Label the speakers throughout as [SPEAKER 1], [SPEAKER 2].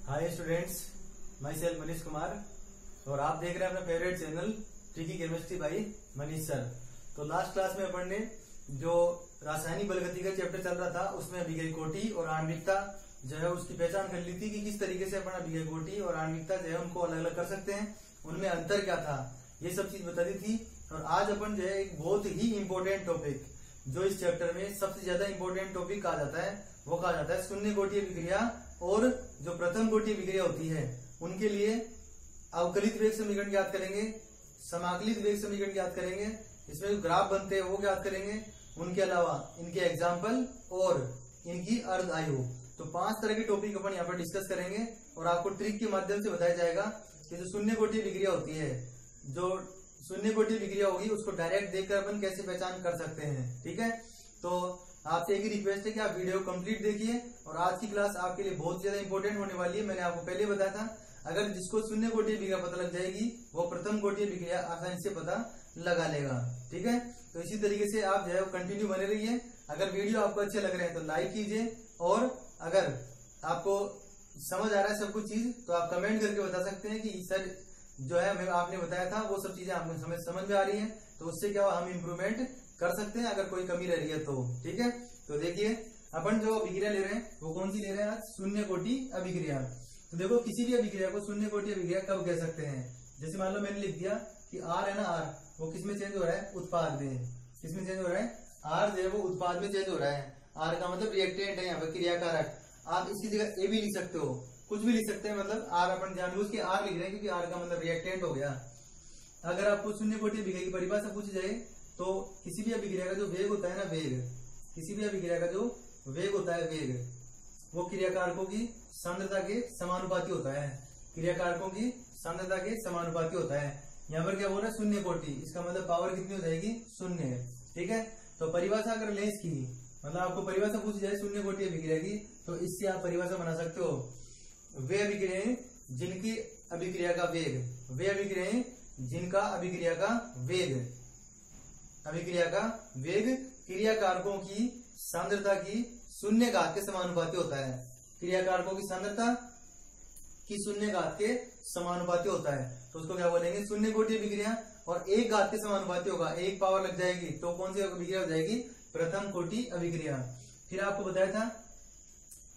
[SPEAKER 1] Hi students, my self Manish Kumar और आप देख रहे हैं अपना favourite channel tricky chemistry by Manish sir. तो लास्ट क्लास में अपन ने जो रासायनिक बलगति का चैप्टर चल रहा था उसमें अभिक्रिया कोटि और आणविकता जो है उसकी पहचान कर ली थी कि किस तरीके से अपन अभिक्रिया कोटि और आणविकता जो है उनको अलग अलग कर सकते हैं, उनमें अंतर क्या था, ये सब चीज बता दी थी। और आज अपन जो है एक बहुत ही इम्पोर्टेंट टॉपिक जो इस चैप्टर में सबसे ज्यादा इम्पोर्टेंट टॉपिक कहा जाता है वो कहा जाता है शून्य कोटीय विक्रिया और जो प्रथम कोटीय विक्रिया होती है उनके लिए अवकलित वेग समीकरण ज्ञात करेंगे, समाकलित वेग समीकरण ज्ञात करेंगे, इसमें जो ग्राफ बनते हैं वो ज्ञात करेंगे, उनके अलावा इनके एग्जाम्पल और इनकी अर्ध आयु। तो 5 तरह के टॉपिक अपन यहाँ पर डिस्कस करेंगे और आपको ट्रिक के माध्यम से बताया जाएगा कि जो शून्य कोटीय विक्रिया होती है, जो शून्य कोटीय विक्रिया होगी उसको डायरेक्ट देखकर अपन कैसे पहचान कर सकते हैं। ठीक है, तो आपसे एक ही रिक्वेस्ट है कि आप वीडियो कंप्लीट देखिए और आज की क्लास आपके लिए बहुत ज्यादा इंपॉर्टेंट होने वाली है। मैंने आपको पहले बताया था अगर जिसको शून्य कोटीय विक्रिया पता लग जाएगी वो प्रथम कोटीय विक्रिया आसानी से पता लगा लेगा। ठीक है, तो इसी तरीके से आप जो है कंटिन्यू बने रहिए। अगर वीडियो आपको अच्छे लग रहे हैं तो लाइक कीजिए और अगर आपको समझ आ रहा है सब कुछ चीज तो आप कमेंट करके बता सकते हैं कि सर जो है हमें आपने बताया था वो सब चीजें आपको समझ में आ रही है, तो उससे क्या हम इम्प्रूवमेंट कर सकते हैं अगर कोई कमी रह रही है तो। ठीक है, तो देखिए अपन जो अभिक्रिया ले रहे हैं वो कौन सी ले रहे हैं आज, शून्य कोटि अभिक्रिया। तो देखो किसी भी अभिक्रिया को शून्य कोटि अभिक्रिया कब कह सकते हैं, जैसे मान लो मैंने लिख दिया कि आर है ना, आर वो किसमें चेंज हो रहा है, उत्पाद में। किसमें चेंज हो रहा है, आर जो है वो उत्पाद में चेंज हो रहा है। आर का मतलब रिएक्टेंट है यहाँ पर, क्रियाकारक। आप इसकी जगह ए भी लिख सकते हो, कुछ भी लिख सकते हैं, मतलब आर अपन जानबूझ के आर लिख रहे हैं क्योंकि आर का मतलब रिएक्टेंट हो गया। अगर आपको शून्य कोटि अभिक्रिया की परिभाषा पूछी जाए तो किसी भी अभिक्रिया का जो वेग होता है ना, वेग, किसी भी अभिक्रिया का जो वेग होता है, वेग वो क्रियाकारकों की सांद्रता के समानुपाती होता है। क्रियाकारकों की सांद्रता के समानुपाती होता है। यहाँ पर क्या बोल रहा है, शून्य कोटि, इसका मतलब पावर कितनी हो जाएगी, शून्य। ठीक है, तो परिभाषा अगर लें इसकी, मतलब आपको परिभाषा पूछी जाए शून्य कोटि अभिक्रिया की तो इससे आप परिभाषा बना सकते हो, वे अभिक्रियाएं जिनकी अभिक्रिया का वेग, वे अभिक्रियाएं जिनका अभिक्रिया का वेग, अभिक्रिया का वेग क्रियाकारकों की सांद्रता की शून्य घात के समानुपाती होता है। क्रियाकारकों की सांद्रता की शून्य घात के समानुपाती होता है, तो उसको क्या बोलेंगे, शून्य कोटि अभिक्रिया। और एक घात के समानुपाती होगा, एक पावर लग जाएगी तो कौन सी अभिक्रिया हो जाएगी, प्रथम कोटि अभिक्रिया। फिर आपको बताया था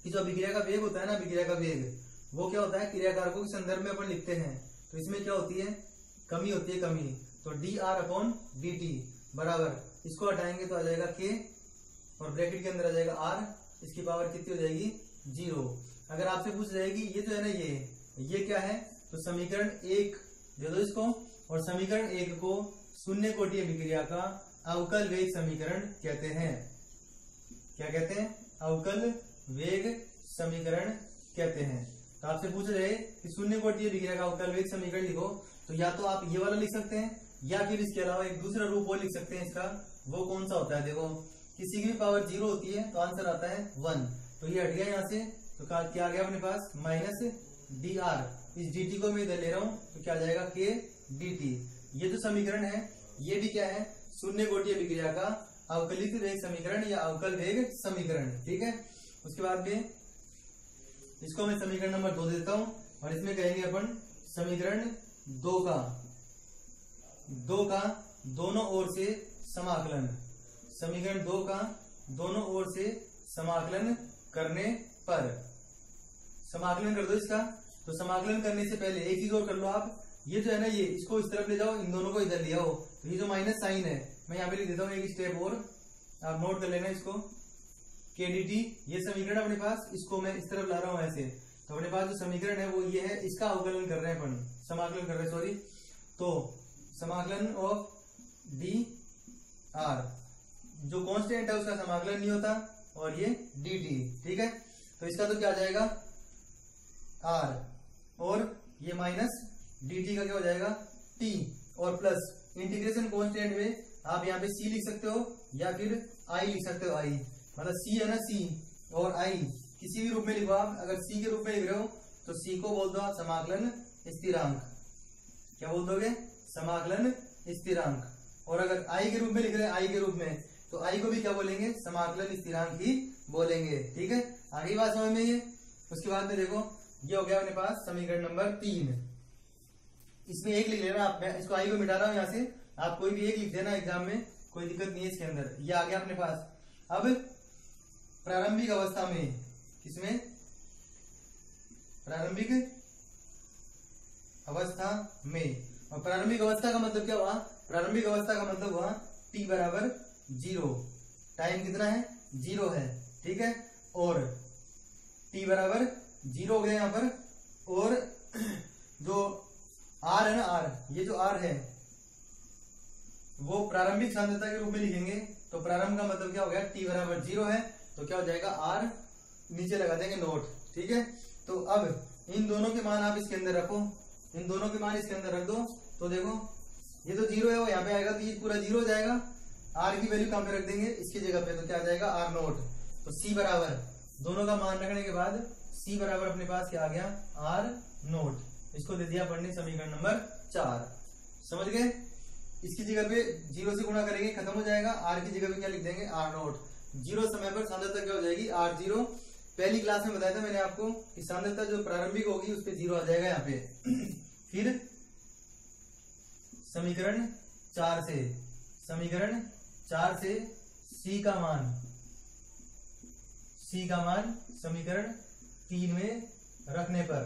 [SPEAKER 1] कि जो अभिक्रिया का वेग होता है ना, अभिक्रिया का वेग वो क्या होता है, क्रियाकारकों के संदर्भ में अपन लिखते हैं तो इसमें क्या होती है, कमी होती है, कमी। तो D R upon D T बराबर, इसको हटाएंगे तो आ जाएगा के और ब्रैकेट के अंदर आ जाएगा आर, इसकी पावर कितनी हो जाएगी, 0। अगर आपसे पूछ जाएगी ये जो है ना, ये क्या है, तो समीकरण 1 दे दो इसको, और समीकरण 1 को शून्य कोटि अभिक्रिया का अवकल वेग समीकरण कहते हैं। क्या कहते हैं, अवकल वेग समीकरण कहते हैं। तो आपसे पूछ रहे कि शून्य कोटि अभिक्रिया का अवकल वेग समीकरण लिखो, तो या तो आप ये वाला लिख सकते हैं या फिर इसके अलावा एक दूसरा रूप वो लिख सकते हैं इसका। वो कौन सा होता है, देखो किसी की भी पावर 0 होती है तो आंसर आता है 1, तो ये हट गया यहाँ से, तो क्या आ गया अपने पास, माइनस डी आर। इस डी टी को मैं इधर ले रहा हूँ तो क्या आ जाएगा, के डी टी। ये जो समीकरण है ये भी क्या है, शून्य कोटि अभिक्रिया का अवकलित वेग समीकरण या अवकल वेग समीकरण। ठीक है, उसके बाद में इसको मैं समीकरण नंबर 2 देता हूं और इसमें कहेंगे अपन समीकरण 2 का दोनों ओर से समाकलन। समीकरण 2 का दोनों ओर से समाकलन करने पर, समाकलन कर दो इसका। तो समाकलन करने से पहले एक चीज और कर लो आप, ये जो है ना, ये इसको इस तरफ ले जाओ, इन दोनों को इधर ले आओ, तो ये जो माइनस साइन है मैं यहाँ पे लिख देता हूँ एक स्टेप और, आप नोट कर लेना इसको, के डी टी। ये समीकरण अपने पास, इसको मैं इस तरफ ला रहा हूँ ऐसे, तो अपने पास जो समीकरण है वो ये है, इसका अवकलन कर रहे हैं अपन, समाकलन कर रहे हैं सॉरी। तो समाकलन ऑफ डी आर, जो कांस्टेंट है उसका समाकलन नहीं होता, और ये डी टी। ठीक है, तो इसका तो क्या आ जाएगा, आर, और ये माइनस डी टी का क्या हो जाएगा, टी, और प्लस इंटीग्रेशन कांस्टेंट में आप यहाँ पे सी लिख सकते हो या फिर आई लिख सकते हो। आई मतलब सी है ना, सी और आई किसी भी रूप में लिखो आप। अगर सी के रूप में लिख रहे हो तो सी को बोल दो आप समाकलन स्थिरांक। क्या बोल दोगे, समाकलन स्थिरांक। और अगर आई के रूप में लिख रहे हैं, आई के रूप में, तो आई को भी क्या बोलेंगे, समाकलन स्थिरांक ही बोलेंगे। ठीक है, आगे बात समझ में ये। उसके बाद में देखो ये हो गया अपने पास समीकरण नंबर 3। इसमें एक लिख लेना आप, मैं इसको आई को मिटा रहा हूं यहां से, आप कोई भी एक लिख देना एग्जाम में, कोई दिक्कत नहीं है इसके अंदर। ये आ गया अपने पास। अब प्रारंभिक अवस्था में, किसमें, प्रारंभिक अवस्था में, और प्रारंभिक अवस्था का मतलब क्या हुआ, प्रारंभिक अवस्था का मतलब हुआ t बराबर 0, टाइम कितना है 0 है, ठीक है, और t बराबर 0 हो गया यहाँ पर, और जो r है ना, r, ये जो r है वो प्रारंभिक सांद्रता के रूप में लिखेंगे, तो प्रारंभ का मतलब क्या हो गया, t बराबर 0 है, तो क्या हो जाएगा r, नीचे लगा देंगे नोट, ठीक है। तो अब इन दोनों के मान आप इसके अंदर रखो, इन दोनों के मान इसके अंदर रख दो, तो देखो ये तो 0 है वो यहाँ पे आएगा, तो ये पूरा 0 हो जाएगा, r की वैल्यू कहाँ पे रख देंगे, इसकी जगह पे, तो क्या आ जाएगा r नोट। तो c बराबर, दोनों का मान रखने के बाद c बराबर अपने पास क्या आ गया, r नोट, इसको दे दिया पढ़ने समीकरण नंबर 4। समझ गए। इसकी जगह पे 0 से गुणा करेंगे, खत्म हो जाएगा, r की जगह पे क्या लिख देंगे, r नोट। 0 समय पर सांद्रता क्या हो जाएगी, r0। पहली क्लास में बताया था मैंने आपको कि सांद्रता जो प्रारंभिक होगी उस पे 0 आ जाएगा यहाँ पे। फिर समीकरण 4 से, समीकरण 4 से c का मान, c का मान समीकरण 3 में रखने पर,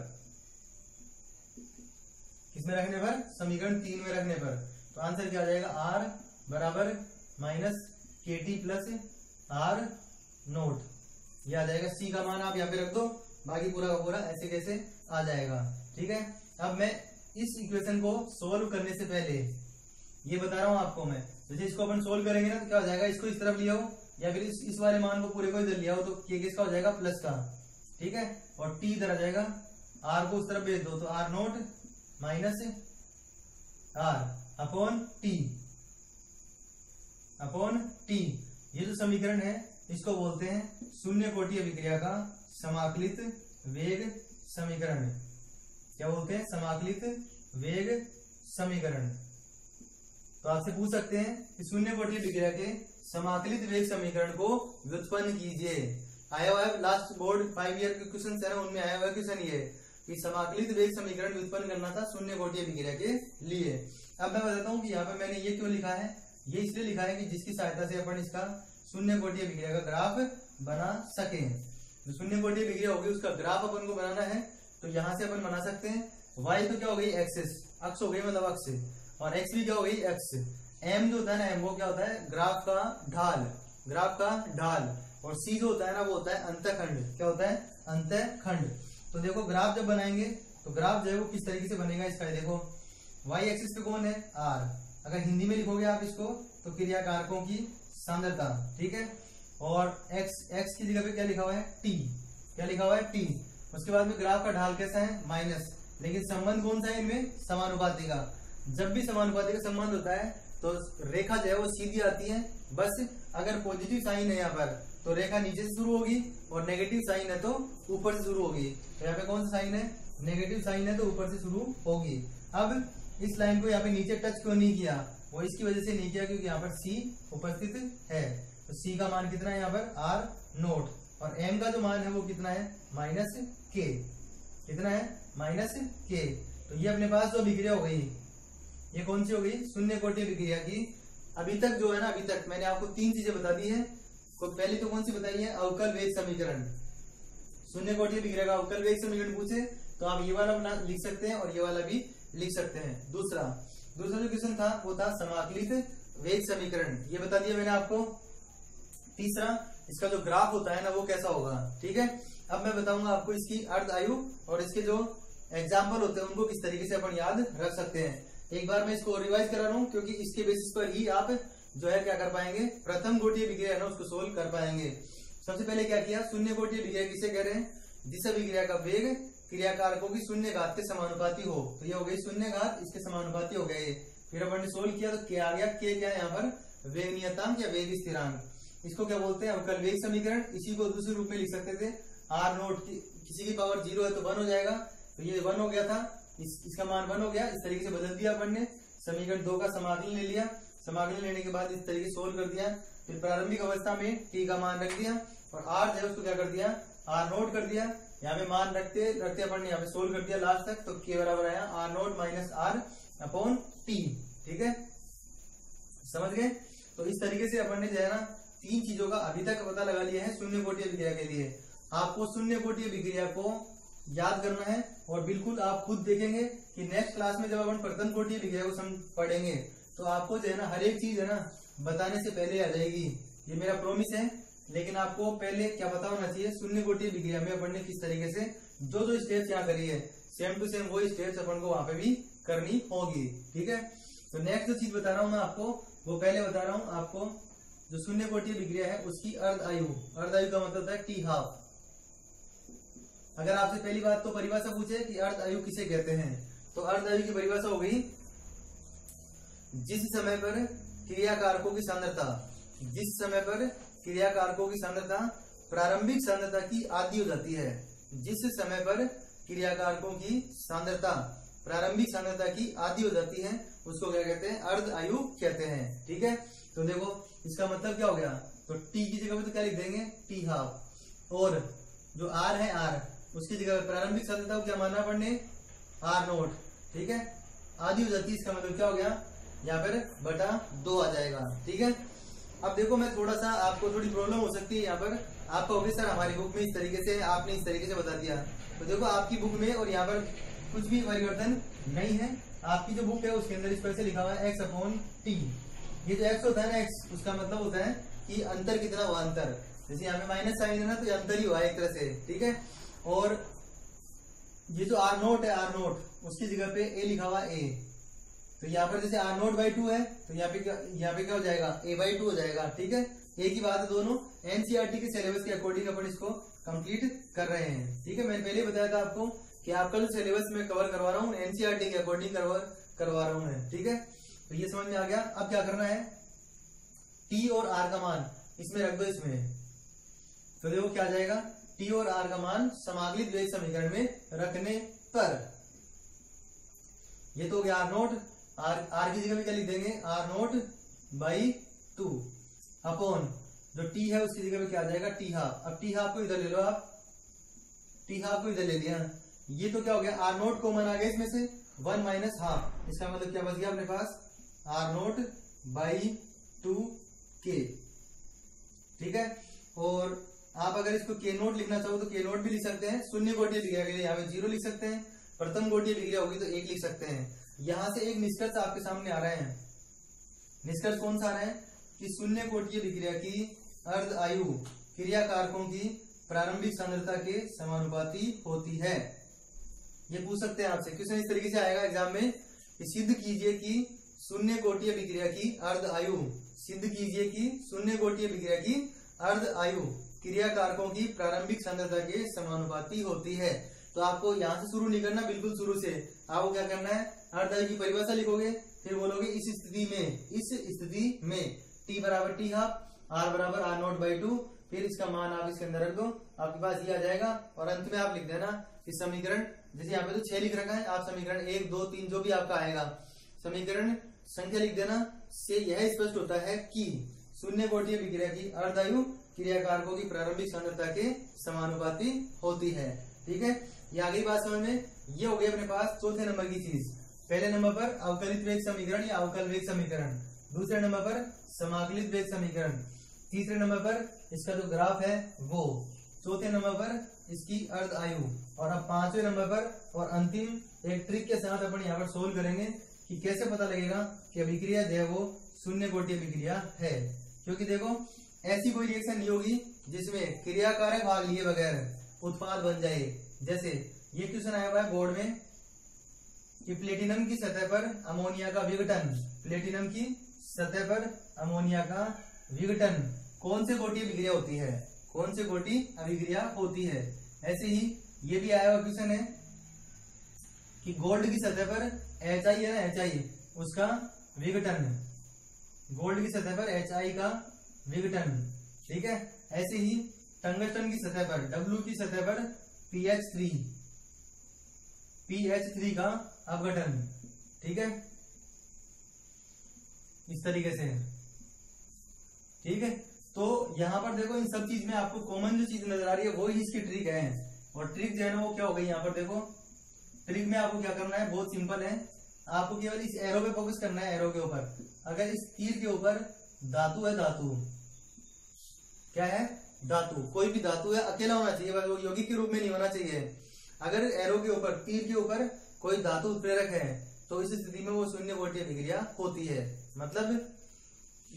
[SPEAKER 1] किसमें रखने पर, समीकरण 3 में रखने पर, तो आंसर क्या आ जाएगा, r बराबर minus KT plus r note, ये आ जाएगा। c का मान आप यहाँ पे रख दो, बाकी पूरा का पूरा ऐसे कैसे आ जाएगा, ठीक है। अब मैं इस इक्वेशन को सोल्व करने से पहले ये बता रहा हूं आपको मैं, जैसे इसको अपन सोल्व करेंगे ना, तो क्या हो जाएगा, इसको इस तरफ लिया हो या फिर इस वाले मान को पूरे को इधर लिया हो, तो k किसका हो जाएगा, प्लस का, ठीक है, और t इधर आ जाएगा, r को उस तरफ भेज दो, तो r note minus r upon T, ये जो समीकरण है इसको बोलते हैं शून्य कोटि अभिक्रिया का समाकलित वेग समीकरण। क्या बोलते हैं, समाकलित वेग समीकरण। तो आपसे पूछ सकते हैं कि शून्य कोटि अभिक्रिया के समाकलित वेग समीकरण को व्युत्पन्न कीजिए। आया हुआ है लास्ट बोर्ड 5 ईयर के क्वेश्चन है ना, उनमें आया हुआ क्वेश्चन ये कि समाकलित वेग समीकरण व्युत्पन्न करना था शून्य कोटि अभिक्रिया के लिए। अब मैं बताता हूँ कि यहाँ पे मैंने ये क्यों लिखा है, ये इसलिए लिखा है कि जिसकी सहायता से अपन इसका शून्य कोटि अभिक्रिया का ग्राफ बना सके। जो शून्य कोटि अभिक्रिया होगी उसका ग्राफ अपन को बनाना है, तो यहाँ से अपन बना सकते हैं। y तो क्या हो गई, एक्सिस, अक्ष हो गई, मतलब अक्ष, और x भी क्या हो गई, एक्स। m जो होता है ना, m वो क्या होता है, ग्राफ का ढाल, ग्राफ का ढाल, और c जो होता है ना वो होता है अंतःखंड। क्या होता है, अंतःखंड। तो देखो ग्राफ जब बनाएंगे तो ग्राफ जो है वो किस तरीके से बनेगा, इसका देखो y एक्सिस पे कौन है, r, अगर हिंदी में लिखोगे आप इसको तो क्रिया कारकों की सांद्रता, ठीक है, और x की जगह पे क्या लिखा हुआ है, t, क्या लिखा हुआ है, t। उसके बाद में ग्राफ का ढाल कैसा है, माइनस, लेकिन संबंध कौन सा है इनमें, समानुपाती का। जब भी समानुपाती का संबंध होता है तो रेखा जो है वो सीधी आती है, बस अगर पॉजिटिव साइन है यहाँ पर तो रेखा नीचे से शुरू होगी, और नेगेटिव साइन है तो ऊपर से शुरू होगी। तो यहाँ पे कौन सा साइन है, नेगेटिव साइन है, तो ऊपर से शुरू होगी। अब इस लाइन को यहाँ पे नीचे टच क्यों नहीं किया, वो इसकी वजह से नहीं किया क्योंकि यहाँ पर C उपस्थित है। तो C का मान कितना है यहाँ पर, R नोट, और M का जो मान है वो कितना है, माइनस K, कितना है, माइनस K। तो ये अपने पास जो अभिक्रिया हो गई, ये कौन सी हो गई, शून्य कोटि अभिक्रिया की। अभी तक जो है ना, अभी तक मैंने आपको 3 चीजें बता दी है। पहली तो कौन सी बताई है, अवकल वेग समीकरण। शून्य कोटि अभिक्रिया का अवकल वेग समीकरण पूछे तो आप ये वाला बना लिख सकते हैं और ये वाला भी लिख सकते हैं। दूसरा जो क्वेश्चन था वो था समाकलित वेग समीकरण, ये बता दिया मैंने आपको। तीसरा, इसका जो ग्राफ होता है ना वो कैसा होगा, ठीक है। अब मैं बताऊंगा आपको इसकी अर्ध आयु और इसके जो एग्जाम्पल होते हैं उनको किस तरीके से अपन याद रख सकते हैं। एक बार मैं इसको रिवाइज करा रहा हूँ क्योंकि इसके बेसिस पर ही आप जो है क्या कर पाएंगे, प्रथम कोटि अभिक्रिया है ना उसको सोल्व कर पाएंगे। सबसे पहले क्या किया, शून्य कोटि अभिक्रिया किसे कह रहे हैं, जिस अभिक्रिया का वेग क्रिया कारकों की शून्य घात के समानुपाती हो। तो ये हो गई शून्य घात, इसके समानुपाती हो गए। फिर अपन ने सोल्व किया तो क्या आ गया, के क्या है यहाँ पर, वेग नियतांक या वेग स्थिरांक। इसको क्या बोलते हैं, अवकल वेग समीकरण। इसी को दूसरे रूप में लिख सकते थे, r नोट किसी की पावर 0 है तो 1 हो जाएगा, तो ये 1 हो गया था, इसका मान 1 हो गया। इस तरीके से बदल दिया अपन ने, समीकरण 2 का समाकलन ले लिया, समाकलन लेने के बाद इस तरीके से सोल्व कर दिया। फिर प्रारंभिक अवस्था में t का मान रख दिया और r जो है उसको क्या कर दिया, r नोट कर दिया। यहाँ पे मान रखते रखते अपन ने यहाँ पे सोल्व कर दिया लास्ट तक, तो के बराबर आया r naught minus r upon t. ठीक है, समझ गए। तो इस तरीके से अपन ने जो है ना 3 चीजों का अभी तक पता लगा लिया है शून्य कोटीय विक्रिया के लिए। आपको शून्य कोटीय विक्रिया को याद करना है और बिल्कुल आप खुद देखेंगे कि नेक्स्ट क्लास में जब अपन प्रथम कोटीय विक्रिया को पढ़ेंगे तो आपको जो है ना हर एक चीज है ना बताने से पहले आ जाएगी, ये मेरा प्रॉमिस है। लेकिन आपको पहले क्या पता होना चाहिए, शून्य कोटीय विक्रिया में अपन ने किस तरीके से जो जो स्टेप्स यहाँ करी है सेम टू सेम वही स्टेप्स अपन को वहां पे भी करनी होगी। ठीक है, तो नेक्स्ट जो चीज बता रहा हूँ मैं आपको, वो पहले बता रहा हूँ आपको, जो शून्य कोटीय विक्रिया है उसकी अर्ध आयु का मतलब है टी हाफ। अगर आपसे पहली बात तो परिभाषा पूछे कि अर्ध आयु किसे कहते हैं, तो अर्ध आयु की परिभाषा हो गई जिस समय पर क्रियाकारकों की सांद्रता, जिस समय पर क्रियाकारकों की सांद्रता प्रारंभिक सांद्रता की आधी हो जाती है, जिस समय पर क्रियाकारकों की सांद्रता प्रारंभिक सांद्रता की आधी हो जाती है उसको क्या कहते हैं, अर्ध आयु कहते हैं। ठीक है, तो देखो इसका मतलब क्या हो गया, तो टी की जगह पे तो क्या लिख देंगे टी हाफ, और जो आर है आर उसकी जगह प्रारंभिक सांद्रता को क्या मानना पड़ने आर नोट। ठीक है, आधी हो जाती है, इसका मतलब क्या हो गया यहाँ पर बटा 2 आ जाएगा। ठीक है, अब देखो मैं थोड़ा सा आपको थोड़ी प्रॉब्लम हो सकती है यहाँ पर, आपका होगी सर हमारी बुक में इस तरीके से आपने इस तरीके से बता दिया, तो देखो आपकी बुक में और यहाँ पर कुछ भी परिवर्तन नहीं है। आपकी जो बुक है उसके अंदर इस पर से लिखा हुआ है एक्स अपॉन टी। ये जो एक्स होता है ना एक्स, उसका मतलब होता है कि अंतर कितना हुआ, अंतर, जैसे यहाँ पे माइनस साइन है ना तो ये अंतर ही हुआ एक तरह से। ठीक है, और ये जो आर नोट है आर नोट उसकी जगह पे ए लिखा हुआ ए, तो यहाँ पर जैसे आर नोट बाई 2 है तो यहाँ पे क्या हो जाएगा ए बाई 2 हो जाएगा। ठीक है, एक ही बात है, दोनों एनसीईआरटी के सिलेबस के अकॉर्डिंग अपन इसको कंप्लीट कर रहे हैं। ठीक है, मैंने पहले बताया था आपको कि आपका जो सिलेबस में कवर करवा रहा हूँ एनसीईआरटी के अकॉर्डिंग करवा रहा हूँ मैं। ठीक है, तो ये समझ में आ गया। अब क्या करना है, टी और आर का मान इसमें रख दो इसमें, तो देखो क्या जाएगा, टी और आर का मान समाकलित वेग समीकरण में रखने पर ये तो हो गया आर नोट, आर की जगह में क्या लिख देंगे आर नोट बाई 2 अपॉन जो टी है उसकी जगह में क्या आ जाएगा टी हाफ। अब टी हाफ को इधर ले लो आप, टी हाफ को इधर ले लिया, ये तो क्या हो गया आर नोट कॉमन आ गया इसमें से 1 माइनस हाफ, इसका मतलब क्या बच गया अपने पास आर नोट बाई 2 के। ठीक है, और आप अगर इसको के नोट लिखना चाहो तो के नोट भी लिख सकते हैं, शून्य कोटीय विक्रिया के लिए यहाँ पे 0 लिख सकते हैं, प्रथम कोटीय विक्रिया होगी तो 1 लिख सकते हैं। यहां से एक निष्कर्ष आपके सामने आ रहा है, निष्कर्ष कौन सा आ रहा है कि शून्य कोटीय विक्रिया की अर्ध आयु क्रियाकारकों की प्रारंभिक सांद्रता के समानुपाती होती है। ये पूछ सकते हैं आपसे, क्वेश्चन इस तरीके से आएगा एग्जाम में कि सिद्ध कीजिए कि शून्य कोटीय विक्रिया की अर्ध आयु, सिद्ध कीजिए कि शून्य कोटीय विक्रिया की अर्ध आयु क्रियाकारकों की प्रारंभिक सांद्रता के समानुपाती होती है। तो आपको यहाँ से शुरू नहीं करना, बिल्कुल शुरू से आपको क्या करना है, अर्ध आयु की परिभाषा लिखोगे, फिर बोलोगे इस स्थिति में टी बराबर टी हाफ, आर बराबर आर नोट बाई 2, फिर इसका मान आप इसके अंदर रख दो, आपके पास ये आ जाएगा। और अंत में आप लिख देना इस समीकरण, जैसे यहाँ पे तो 6 लिख रखा है, आप समीकरण 1 2 3 जो भी आपका आएगा समीकरण संख्या लिख देना। से यह स्पष्ट होता है कि शून्य कोटीय विक्रिया की अर्ध आयु क्रियाकारकों की प्रारंभिक सांद्रता के समानुपाती होती है। ठीक है, ये आगे बात समझ में, ये हो गई अपने पास चौथे नंबर की चीज। पहले नंबर पर अवकलित वेग समीकरण या अवकल वेग समीकरण, दूसरे नंबर पर समाकलित वेग समीकरण, तीसरे नंबर पर इसका जो ग्राफ है वो, चौथे नंबर पर इसकी अर्ध आयु, और अब पांचवें नंबर पर और अंतिम एक ट्रिक के साथ अपन यहाँ पर सोल्व करेंगे कि कैसे पता लगेगा कि अभिक्रिया जो है वो शून्य कोटीय विक्रिया है। क्योंकि देखो ऐसी कोई रिएक्शन नहीं होगी जिसमें क्रियाकारक भाग लिए बगैर उत्पाद बन जाए। जैसे ये क्वेश्चन आया हुआ है बोर्ड में कि प्लेटिनम की सतह पर अमोनिया का विघटन, प्लेटिनम की सतह पर अमोनिया का विघटन कौन से कोटीय विक्रिया होती है, कौन से कोटि अभिक्रिया होती है। ऐसे ही ये भी आया हुआ क्वेश्चन है कि गोल्ड की सतह पर HI है ना, HI उसका विघटन, गोल्ड की सतह पर HI का विघटन। ठीक है, ऐसे ही टंगस्टन की सतह पर, W की सतह पर PH3 का अपघटन। ठीक है, इस तरीके से। ठीक है, तो यहां पर देखो इन सब चीज में आपको कॉमन जो चीज नजर आ रही है वो ही इसकी ट्रिक है और ट्रिक जो है ना वो क्या हो गई यहाँ पर देखो, ट्रिक में आपको क्या करना है, बहुत सिंपल है, आपको केवल इस एरो पे फोकस करना है, एरो के ऊपर। अगर इस तीर के ऊपर धातु है, धातु क्या है, धातु, कोई भी धातु है, अकेला होना चाहिए, वो यौगिक के रूप में नहीं होना चाहिए। अगर एरो के ऊपर, तीर के ऊपर कोई धातु उत्प्रेरक है तो इस स्थिति में वो शून्य कोटि अभिक्रिया होती है। मतलब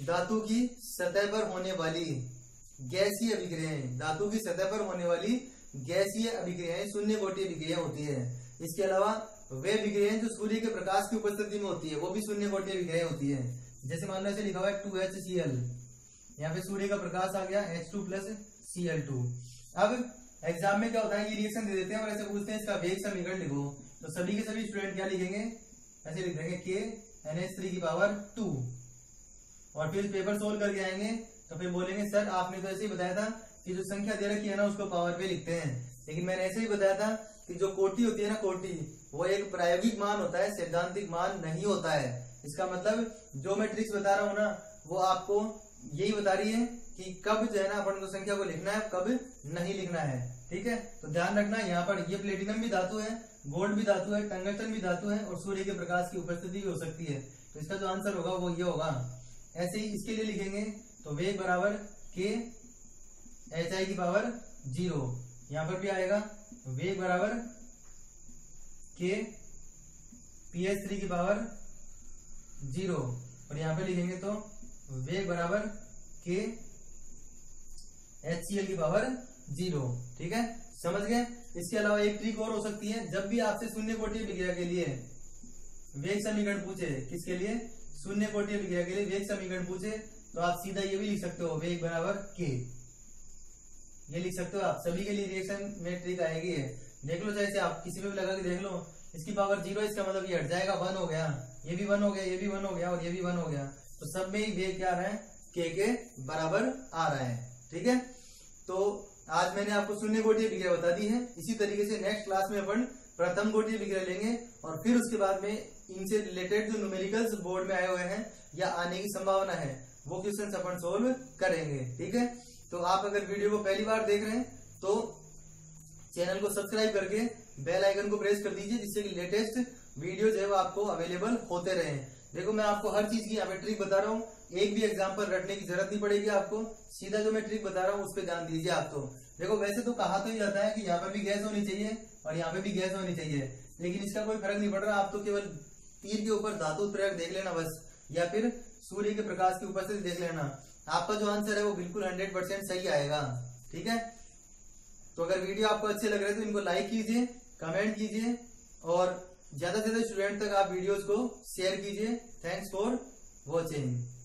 [SPEAKER 1] धातु की सतह पर होने वाली गैसीय अभिक्रियाएं, धातु की सतह पर होने वाली गैसीय अभिक्रियाएं शून्य कोटि अभिक्रिया होती है। इसके अलावा वे अभिक्रियाएं जो सूर्य के प्रकाश की उपस्थिति में होती है वो भी शून्य कोटि अभिक्रिया होती है। जैसे मान लो ऐसे लिखा हुआ है 2HCl, यहाँ पे सूर्य का प्रकाश आ गया, H2+Cl2। अब एग्जाम में क्या होता है, ये रिएक्शन दे देते हैं और ऐसे पूछते हैं इसका वेग समीकरण लिखो, तो सभी के सभी स्टूडेंट क्या लिखेंगे, ऐसे लिख देंगे KNH3 और फिर पेपर सोल्व करके आएंगे तो फिर बोलेंगे सर आपने तो ऐसे ही बताया था कि जो संख्या दे रखी है ना उसको पावर पे लिखते हैं, लेकिन मैंने ऐसे ही बताया था कि जो कोटि होती है ना, कोटि वो एक प्रायोगिक मान होता है, सैद्धांतिक मान नहीं होता है। इसका मतलब जो मैं ट्रिक्स बता रहा हूँ ना वो आपको यही बता रही है कि कब जो है ना अपन को संख्या को लिखना है, कब नहीं लिखना है। ठीक है, तो ध्यान रखना, यहाँ पर ये प्लेटिनम भी धातु है, गोल्ड भी धातु है, टंगस्टन भी धातु है और सूर्य के प्रकाश की उपस्थिति भी हो सकती है। तो इसका जो आंसर होगा वो ये होगा। ऐसे ही इसके लिए लिखेंगे तो वेग बराबर K HI⁻0, यहाँ पर भी आएगा वेग बराबर K PH3⁻0 और यहाँ पे लिखेंगे तो वेग बराबर K HCl⁻0। ठीक है, समझ गए। इसके अलावा एक ट्रिक और हो सकती है, जब भी आपसे शून्य कोटि अभिक्रिया के लिए वेग समीकरण पूछे, किसके लिए, शून्य कोटि अभिक्रिया के लिए वेग समीकरण पूछे, तो आप सीधा ये भी लिख सकते हो वेग बराबर K, ये लिख सकते हो आप। सभी के लिए रिएक्शन में ट्रिक आएगी है, देख लो, जैसे आप किसी पे भी लगा के देख लो, इसकी पावर 0, इसका मतलब ये हट जाएगा, 1 हो गया, ये भी 1 हो गया, ये भी 1 हो गया और ये भी 1 हो गया, तो सब में ही वेग क्या आ रहा है, K के बराबर आ रहा है। ठीक है, तो आज मैंने आपको शून्य कोटि अभिक्रिया बता दी है। इसी तरीके से नेक्स्ट क्लास में अपन प्रथम कोटि अभिक्रिया लेंगे और फिर उसके बाद में इनसे रिलेटेड जो न्यूमेरिकल्स बोर्ड में आए हुए हैं या आने की संभावना है वो क्वेश्चन अपन सोल्व करेंगे। ठीक है, तो आप अगर वीडियो को पहली बार देख रहे हैं तो चैनल को सब्सक्राइब करके बेल आइकन को प्रेस कर दीजिए, जिससे कि लेटेस्ट वीडियो जो है वो आपको अवेलेबल होते रहे। देखो, मैं आपको हर चीज की यहाँ पे ट्रिक बता रहा हूँ, एक भी एग्जाम्पल रटने की जरूरत नहीं पड़ेगी आपको, सीधा जो मैं ट्रिक बता रहा हूँ उस पर ध्यान दीजिए आप। तो देखो, वैसे तो कहा तो ही जाता है कि यहाँ पे भी गैस होनी चाहिए और यहाँ पे भी गैस होनी चाहिए, लेकिन इसका कोई फर्क नहीं पड़ रहा। आप तो केवल तीर के ऊपर धातु प्रयोग देख लेना बस, या फिर सूर्य के प्रकाश की उपस्थिति देख लेना, आपका जो आंसर है वो बिल्कुल 100% सही आएगा। ठीक है, तो अगर वीडियो आपको अच्छे लग रहे हैं तो इनको लाइक कीजिए, कमेंट कीजिए और ज्यादा से ज्यादा स्टूडेंट तक आप वीडियोस को शेयर कीजिए। Thanks for watching.